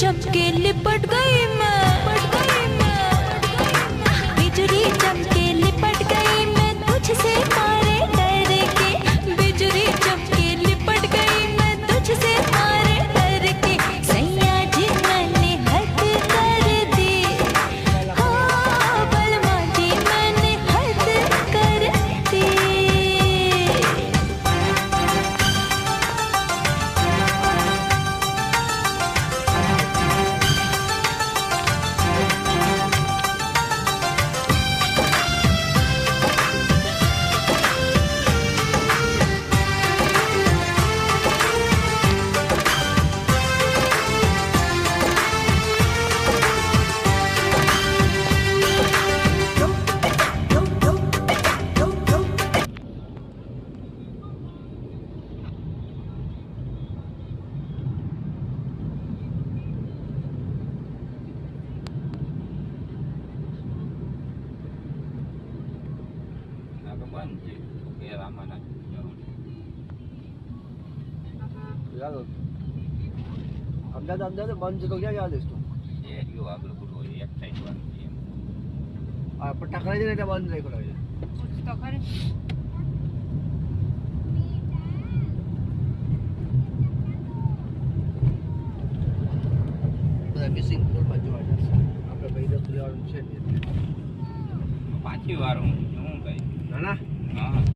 चमके लिपट गई मैं, बिजली चमके लिपट गई मैं तुझसे मारे डर के, बिजली चमके लिपट गई मैं तुझसे मारे डर के, सैया जी मैंने हद कर दी, हाँ बलमा जी मैंने हद कर दी। ચાલો અમદાવાદ અંદર બંધ છે તો ક્યાં જવા દઈશ તું? આ પટાકડા છે ને એટલે બંધ નહીં કરાવે તો ખરી બધા મિસિંગ પુલમાં જોવા જશે આપણે ભાઈ દસ લેવાનું છે પાછી વાર હું કઈ ના ના હા